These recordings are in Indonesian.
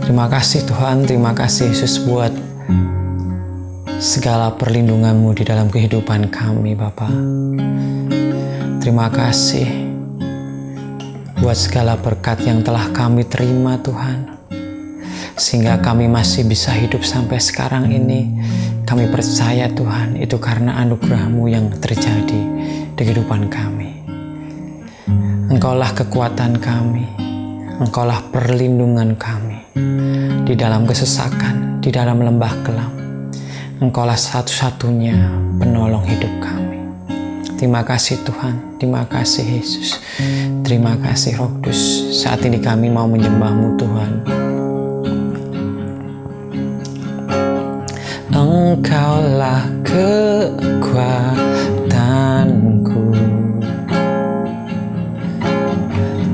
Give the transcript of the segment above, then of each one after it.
Terima kasih Tuhan, terima kasih Yesus buat segala perlindungan-Mu di dalam kehidupan kami Bapa. Terima kasih buat segala berkat yang telah kami terima Tuhan, sehingga kami masih bisa hidup sampai sekarang ini. Kami percaya Tuhan, itu karena anugerah-Mu yang terjadi di kehidupan kami. Engkaulah kekuatan kami, Engkaulah perlindungan kami di dalam kesesakan, di dalam lembah kelam. Engkaulah satu-satunya penolong hidup kami. Terima kasih Tuhan, terima kasih Yesus, terima kasih Roh Kudus. Saat ini kami mau menyembah-Mu Tuhan. Engkaulah kekuatanku,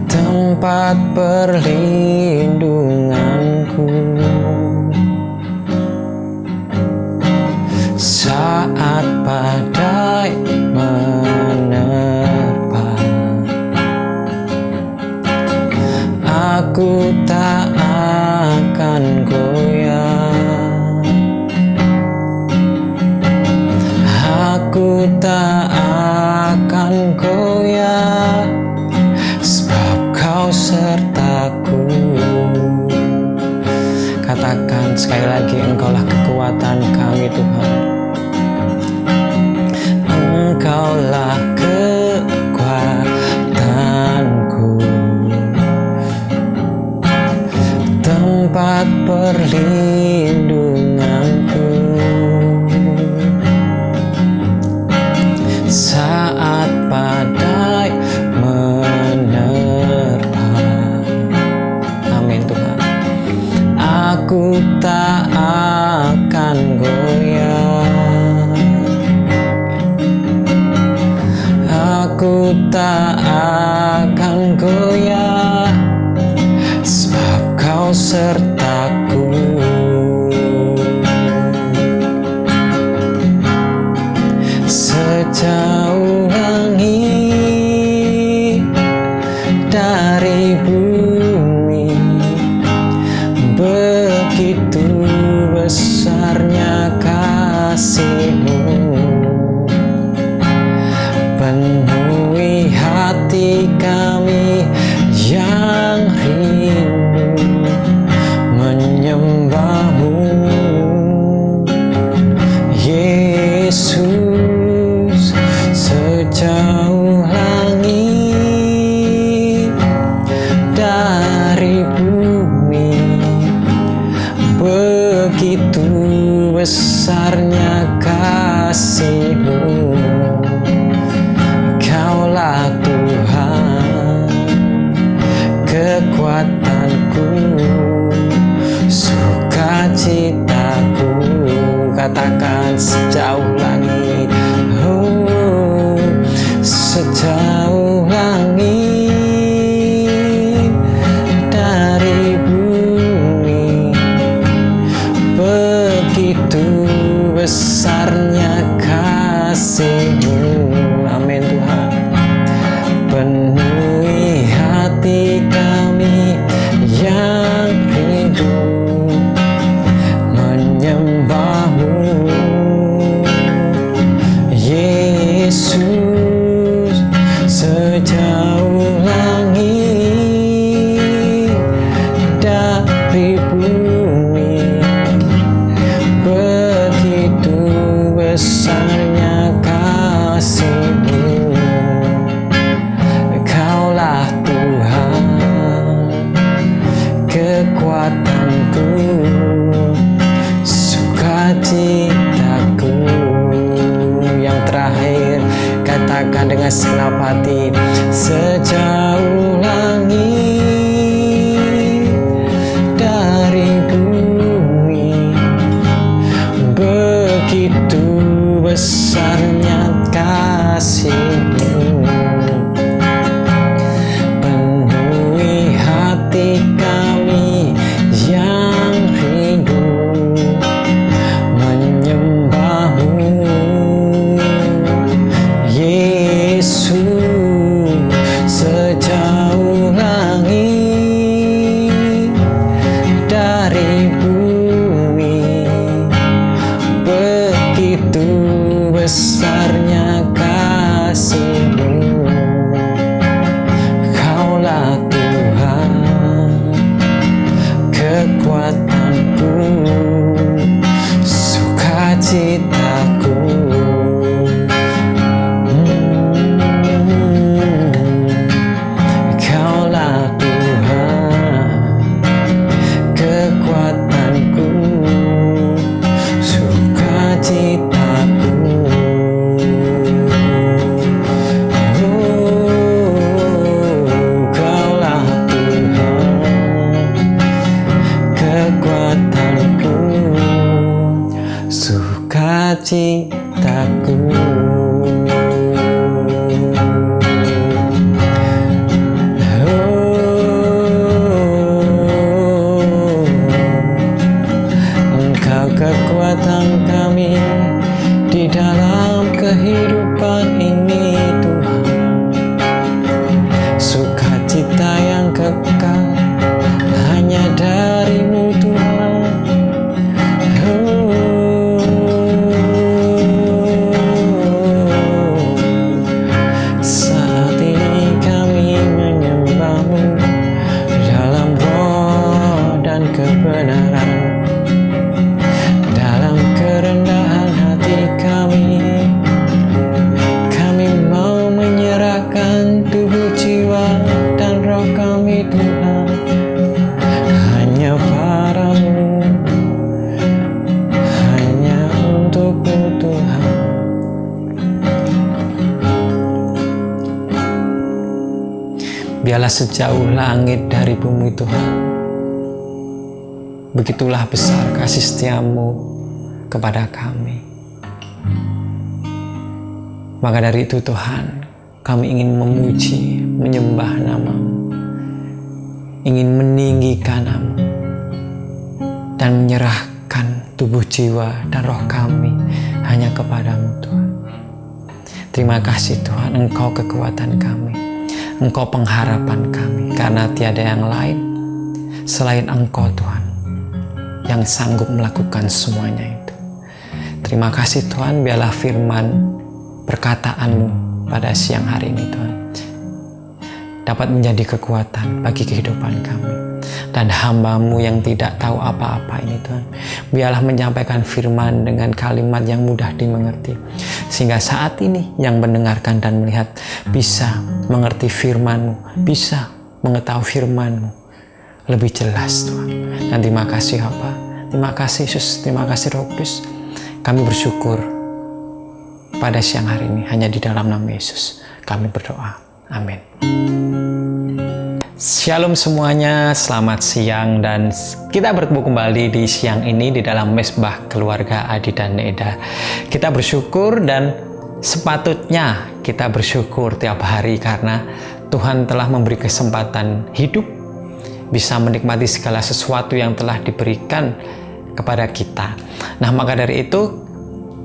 tempat perlindunganku saat badai menerpa. Aku tak akan goyah, aku tak akan goyah, sebab Kau sertaku. Katakan sekali lagi, Engkaulah kekuatan kami Tuhan. Engkaulah kekuatanku, tempat perlindunganku saat badai menerpa. Amin Tuhan. Aku tak akan goyah, aku tak akan goyah, sebab Kau sertaku. Sejauh langit dari bumi, begitu besarnya kasih-Mu. Penuhi hati kami yang rindu menyembah-Mu, Yesus. Sejauh langit dari bumi, begitu besarnya kasih-Mu. Kaulah Tuhan, kekuatanku, sukacitaku. Katakan sejauh langit, oh, sejauh langit dari bumi, begitu besarnya kasih-Mu. Amin Tuhan. Penuhi hati kami yang rindu menyembah-Mu, Yesus. Sejauh langit dari bumi, begitu besarnya kasih-Mu. Kaulah Tuhan, kekuatanku, sukacitaku. Yang terakhir, katakan dengan segenap hati, sejauh langit dari bumi, begitu besarnya kasih-Mu. Penuhi hati kami yang rindu menyembah-Mu, Yesus. Sejauh kekuatanku, sukacitaku. Kaulah Tuhan, kekuatanku, sukacitaku. Kekuatan kami di dalam kehidupan ini, Tuhan. Sukacita yang kekal hanya dari-Mu, Tuhan. Saat ini kami menyembah-Mu dalam roh dan kebenaran. Kerendahan hati kami mau menyerahkan tubuh, jiwa, dan roh kami, Tuhan, hanya padamu, hanya untuk-Mu, Tuhan. Biarlah sejauh langit dari bumi, Tuhan, begitulah besar kasih setia-Mu kepada kami. Maka dari itu, Tuhan, kami ingin memuji, menyembah nama-Mu, ingin meninggikan nama-Mu, dan menyerahkan tubuh, jiwa, dan roh kami hanya kepada-Mu, Tuhan. Terima kasih, Tuhan, Engkau kekuatan kami, Engkau pengharapan kami, karena tiada yang lain selain Engkau, Tuhan, yang sanggup melakukan semuanya itu. Terima kasih, Tuhan, biarlah firman perkataan-Mu pada siang hari ini, Tuhan, dapat menjadi kekuatan bagi kehidupan kami. Dan hamba-Mu yang tidak tahu apa-apa ini, Tuhan, biarlah menyampaikan firman dengan kalimat yang mudah dimengerti, sehingga saat ini yang mendengarkan dan melihat bisa mengerti firman-Mu, bisa mengetahui firman-Mu lebih jelas, Tuhan. Dan terima kasih, Bapa. Terima kasih, Yesus. Terima kasih, Roh Kudus. Kami bersyukur pada siang hari ini, hanya di dalam nama Yesus kami berdoa. Amin. Shalom semuanya, selamat siang, dan kita bertemu kembali di siang ini di dalam Mesbah Keluarga Adi dan Neda. Kita bersyukur, dan sepatutnya kita bersyukur tiap hari karena Tuhan telah memberi kesempatan hidup, bisa menikmati segala sesuatu yang telah diberikan kepada kita. Nah, maka dari itu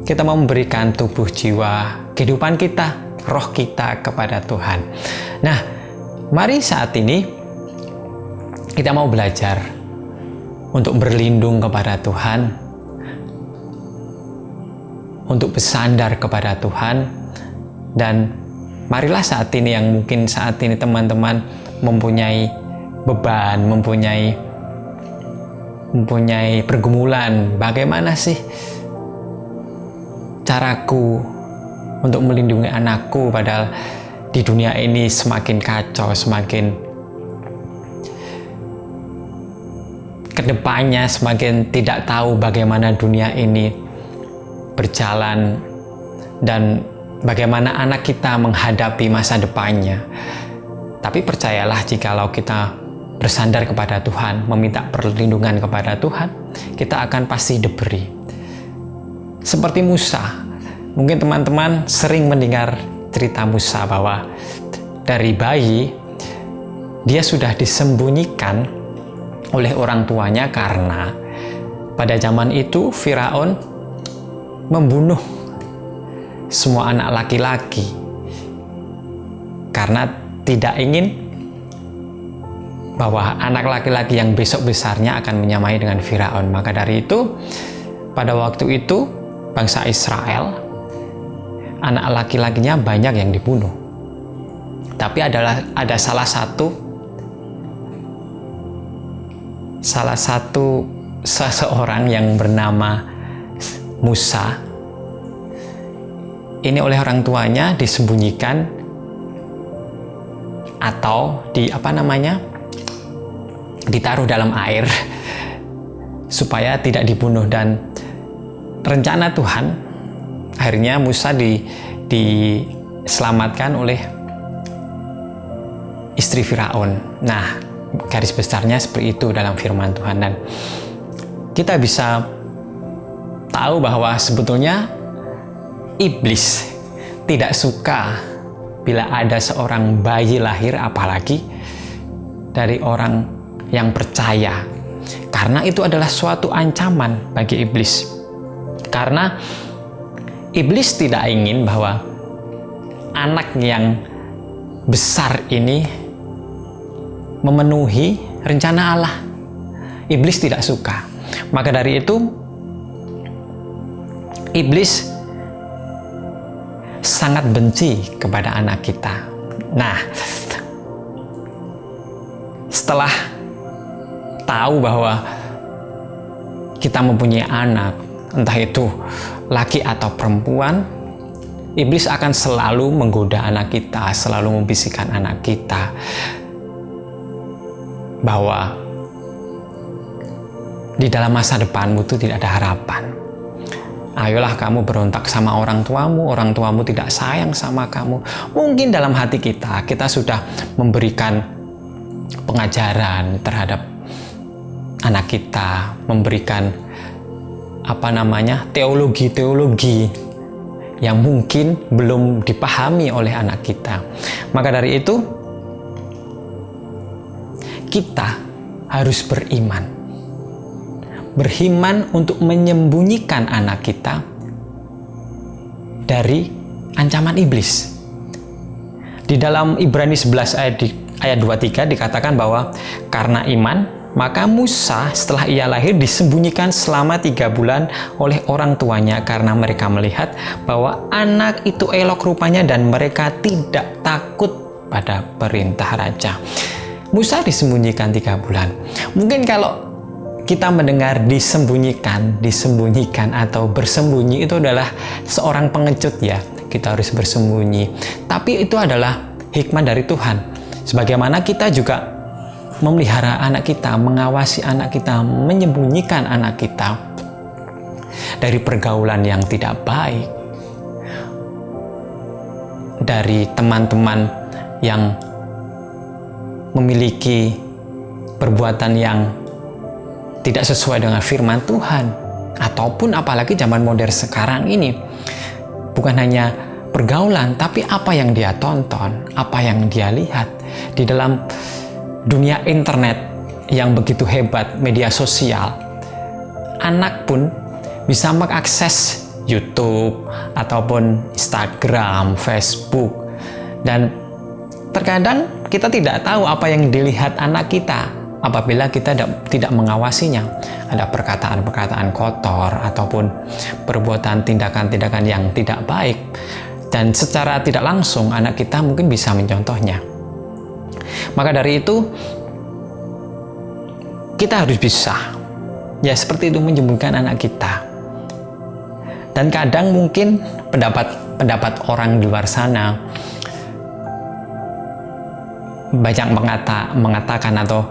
kita mau memberikan tubuh, jiwa, kehidupan kita, roh kita kepada Tuhan. Nah, mari saat ini kita mau belajar untuk berlindung kepada Tuhan, untuk bersandar kepada Tuhan. Dan marilah saat ini, yang mungkin saat ini teman-teman mempunyai beban, mempunyai pergumulan, bagaimana sih caraku untuk melindungi anakku, padahal di dunia ini semakin kacau, semakin kedepannya semakin tidak tahu bagaimana dunia ini berjalan dan bagaimana anak kita menghadapi masa depannya. Tapi percayalah, jikalau kita bersandar kepada Tuhan, meminta perlindungan kepada Tuhan, kita akan pasti diberi. Seperti Musa, mungkin teman-teman sering mendengar cerita Musa bahwa dari bayi dia sudah disembunyikan oleh orang tuanya karena pada zaman itu Firaun membunuh semua anak laki-laki karena tidak ingin bahwa anak laki-laki yang besok besarnya akan menyamai dengan Firaun. Maka dari itu, pada waktu itu bangsa Israel, anak laki-lakinya banyak yang dibunuh. Tapi ada salah satu seseorang yang bernama Musa. Ini oleh orang tuanya disembunyikan atau ditaruh dalam air supaya tidak dibunuh. Dan rencana Tuhan, akhirnya Musa diselamatkan oleh istri Firaun. Nah, garis besarnya seperti itu dalam firman Tuhan. Dan kita bisa tahu bahwa sebetulnya iblis tidak suka bila ada seorang bayi lahir, apalagi dari orang yang percaya, karena itu adalah suatu ancaman bagi iblis. Karena iblis tidak ingin bahwa anak yang besar ini memenuhi rencana Allah. Iblis tidak suka. Maka dari itu iblis sangat benci kepada anak kita. Nah, setelah tahu bahwa kita mempunyai anak, entah itu laki atau perempuan, iblis akan selalu menggoda anak kita, selalu membisikkan anak kita bahwa di dalam masa depanmu itu tidak ada harapan. Ayolah kamu berontak sama orang tuamu tidak sayang sama kamu. Mungkin dalam hati kita sudah memberikan pengajaran terhadap anak kita, memberikan teologi yang mungkin belum dipahami oleh anak kita. Maka dari itu kita harus beriman untuk menyembunyikan anak kita dari ancaman iblis. Di dalam Ibrani 11 ayat 23 dikatakan bahwa karena iman, maka Musa setelah ia lahir disembunyikan selama 3 bulan oleh orang tuanya karena mereka melihat bahwa anak itu elok rupanya dan mereka tidak takut pada perintah raja. Musa disembunyikan 3 bulan. Mungkin kalau kita mendengar disembunyikan atau bersembunyi itu adalah seorang pengecut ya, kita harus bersembunyi. Tapi itu adalah hikmat dari Tuhan. Sebagaimana kita juga memelihara anak kita, mengawasi anak kita, menyembunyikan anak kita dari pergaulan yang tidak baik, dari teman-teman yang memiliki perbuatan yang tidak sesuai dengan firman Tuhan, ataupun apalagi zaman modern sekarang ini, bukan hanya pergaulan, tapi apa yang dia tonton, apa yang dia lihat di dalam dunia internet yang begitu hebat, media sosial. Anak pun bisa mengakses YouTube ataupun Instagram, Facebook, dan terkadang kita tidak tahu apa yang dilihat anak kita apabila kita tidak mengawasinya. Ada perkataan-perkataan kotor ataupun perbuatan tindakan-tindakan yang tidak baik, dan secara tidak langsung anak kita mungkin bisa mencontohnya. Maka dari itu kita harus bisa seperti itu menyembuhkan anak kita. Dan kadang mungkin pendapat orang di luar sana banyak mengatakan, atau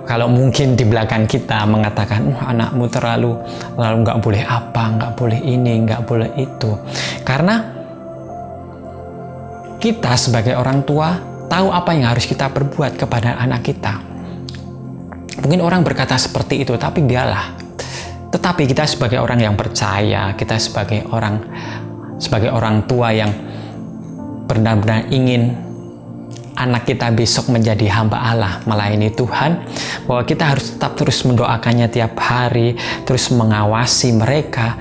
kalau mungkin di belakang kita mengatakan, anakmu terlalu nggak boleh nggak boleh ini, nggak boleh itu. Karena kita sebagai orang tua tahu apa yang harus kita perbuat kepada anak kita. Mungkin orang berkata seperti itu, tapi biarlah. Tetapi kita sebagai orang yang percaya, kita sebagai orang tua yang benar-benar ingin anak kita besok menjadi hamba Allah, melayani Tuhan, bahwa kita harus tetap terus mendoakannya tiap hari, terus mengawasi mereka,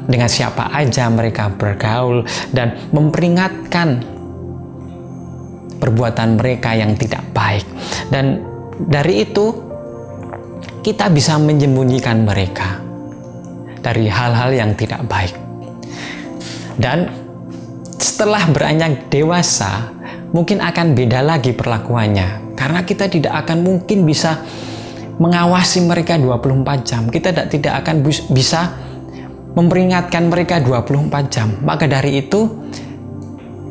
dengan siapa aja mereka bergaul, dan memperingatkan perbuatan mereka yang tidak baik. Dan dari itu kita bisa menyembunyikan mereka dari hal-hal yang tidak baik. Dan setelah beranjak dewasa, mungkin akan beda lagi perlakuannya. Karena kita tidak akan mungkin bisa mengawasi mereka 24 jam. Kita tidak akan bisa memperingatkan mereka 24 jam. Maka dari itu,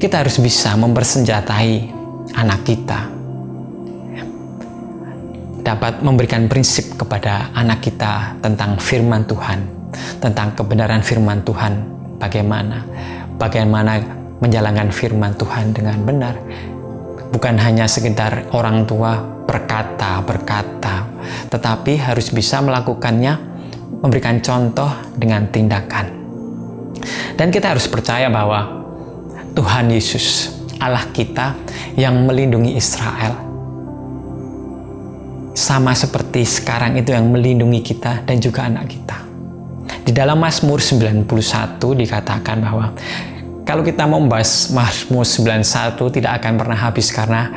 kita harus bisa mempersenjatai anak kita. dapat memberikan prinsip kepada anak kita tentang firman Tuhan, tentang kebenaran firman Tuhan, bagaimana menjalankan firman Tuhan dengan benar. Bukan hanya sekedar orang tua berkata, tetapi harus bisa melakukannya, memberikan contoh dengan tindakan. Dan kita harus percaya bahwa Tuhan Yesus, Allah kita yang melindungi Israel, sama seperti sekarang itu yang melindungi kita dan juga anak kita. Di dalam Mazmur 91 dikatakan bahwa kalau kita membahas Mazmur 91 tidak akan pernah habis karena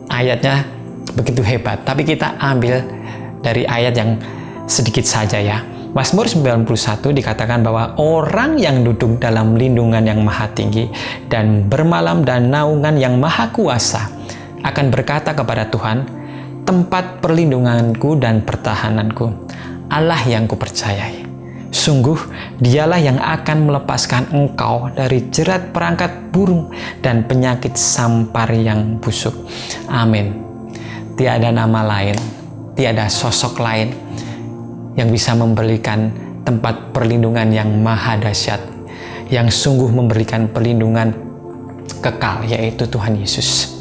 ayatnya begitu hebat. Tapi kita ambil dari ayat yang sedikit saja ya. Mazmur 91 dikatakan bahwa orang yang duduk dalam lindungan yang maha tinggi dan bermalam dan naungan yang maha kuasa akan berkata kepada Tuhan, tempat perlindunganku dan pertahananku, Allah yang kupercayai. Sungguh, dialah yang akan melepaskan engkau dari jerat perangkat burung dan penyakit sampar yang busuk. Amin. Tiada nama lain, tiada sosok lain yang bisa memberikan tempat perlindungan yang maha dahsyat, yang sungguh memberikan perlindungan kekal, yaitu Tuhan Yesus.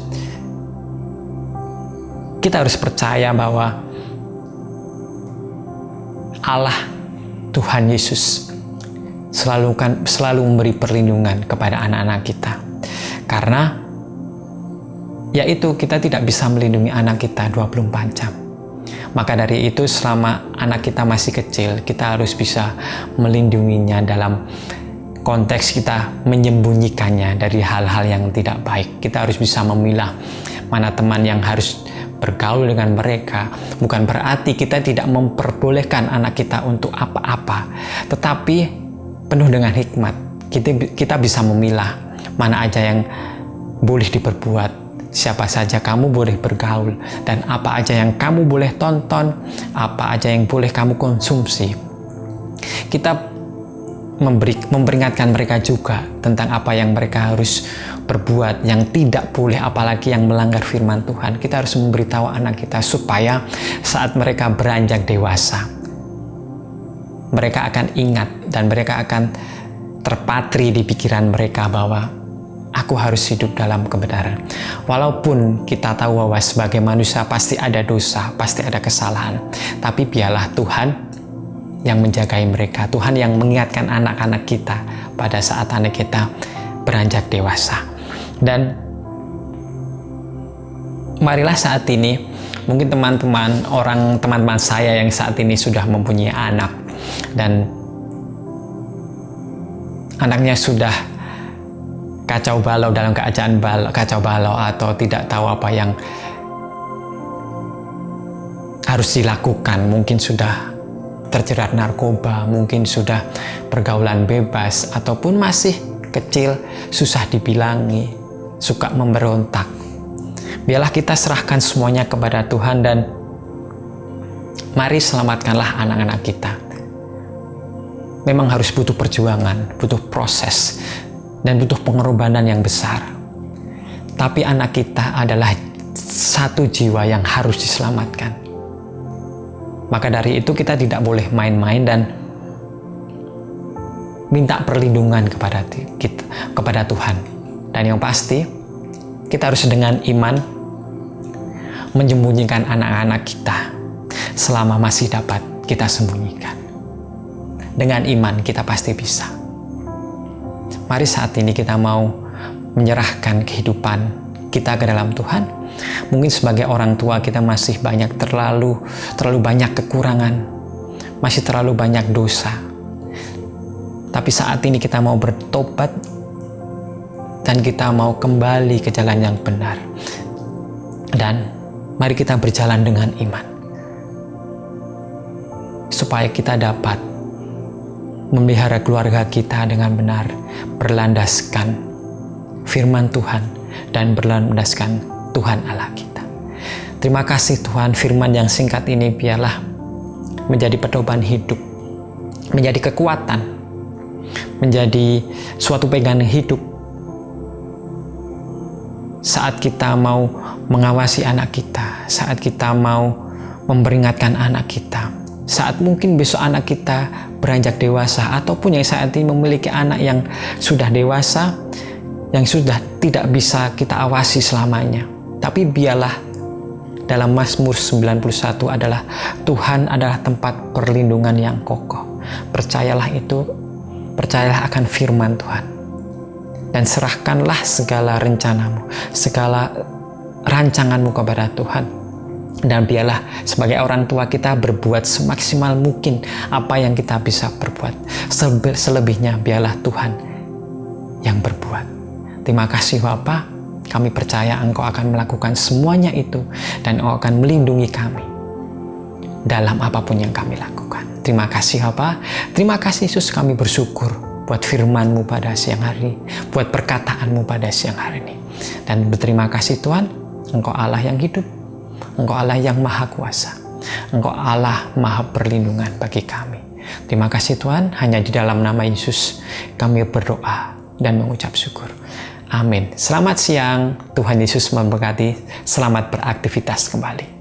Kita harus percaya bahwa Allah Tuhan Yesus selalu memberi perlindungan kepada anak-anak kita. Karena yaitu kita tidak bisa melindungi anak kita 24 jam. Maka dari itu selama anak kita masih kecil, kita harus bisa melindunginya dalam konteks kita menyembunyikannya dari hal-hal yang tidak baik. Kita harus bisa memilah mana teman yang harus bergaul dengan mereka. Bukan berarti kita tidak memperbolehkan anak kita untuk apa-apa, tetapi penuh dengan hikmat. Kita bisa memilah mana aja yang boleh diperbuat, siapa saja kamu boleh bergaul, dan apa aja yang kamu boleh tonton, apa aja yang boleh kamu konsumsi. Kita memperingatkan mereka juga tentang apa yang mereka harus berbuat, yang tidak boleh, apalagi yang melanggar firman Tuhan. Kita harus memberitahu anak kita supaya saat mereka beranjak dewasa, mereka akan ingat dan mereka akan terpatri di pikiran mereka bahwa aku harus hidup dalam kebenaran. Walaupun kita tahu bahwa sebagai manusia pasti ada dosa, pasti ada kesalahan, tapi biarlah Tuhan yang menjagai mereka, Tuhan yang mengingatkan anak-anak kita pada saat anak kita beranjak dewasa. Dan marilah saat ini, mungkin teman-teman saya yang saat ini sudah mempunyai anak dan anaknya sudah kacau balau, dalam keadaan kacau balau atau tidak tahu apa yang harus dilakukan, mungkin sudah terjerat narkoba, mungkin sudah pergaulan bebas, ataupun masih kecil, susah dibilangi, suka memberontak. Biarlah kita serahkan semuanya kepada Tuhan dan mari selamatkanlah anak-anak kita. Memang harus butuh perjuangan, butuh proses, dan butuh pengorbanan yang besar. Tapi anak kita adalah satu jiwa yang harus diselamatkan. Maka dari itu kita tidak boleh main-main dan minta perlindungan kepada Tuhan. Dan yang pasti, kita harus dengan iman menyembunyikan anak-anak kita selama masih dapat kita sembunyikan. Dengan iman kita pasti bisa. Mari saat ini kita mau menyerahkan kehidupan kita ke dalam Tuhan. Mungkin sebagai orang tua kita masih terlalu banyak kekurangan, masih terlalu banyak dosa. Tapi saat ini kita mau bertobat dan kita mau kembali ke jalan yang benar. Dan mari kita berjalan dengan iman, supaya kita dapat memelihara keluarga kita dengan benar, berlandaskan firman Tuhan dan berlandaskan Tuhan Allah kita. Terima kasih Tuhan, firman yang singkat ini biarlah menjadi pedoman hidup, menjadi kekuatan, menjadi suatu pegangan hidup saat kita mau mengawasi anak kita, saat kita mau memperingatkan anak kita, saat mungkin besok anak kita beranjak dewasa, ataupun yang saat ini memiliki anak yang sudah dewasa, yang sudah tidak bisa kita awasi selamanya. Tapi biarlah dalam Mazmur 91 adalah Tuhan adalah tempat perlindungan yang kokoh. Percayalah itu, percayalah akan firman Tuhan. Dan serahkanlah segala rencanamu, segala rancanganmu kepada Tuhan. Dan biarlah sebagai orang tua kita berbuat semaksimal mungkin apa yang kita bisa berbuat. Selebihnya biarlah Tuhan yang berbuat. Terima kasih Bapa, kami percaya Engkau akan melakukan semuanya itu dan Engkau akan melindungi kami dalam apapun yang kami lakukan. Terima kasih Bapa, terima kasih Yesus, kami bersyukur buat firman-Mu pada siang hari, buat perkataan-Mu pada siang hari ini. Dan berterima kasih Tuhan, Engkau Allah yang hidup, Engkau Allah yang maha kuasa, Engkau Allah maha perlindungan bagi kami. Terima kasih Tuhan, hanya di dalam nama Yesus kami berdoa dan mengucap syukur. Amin. Selamat siang, Tuhan Yesus memberkati, selamat beraktivitas kembali.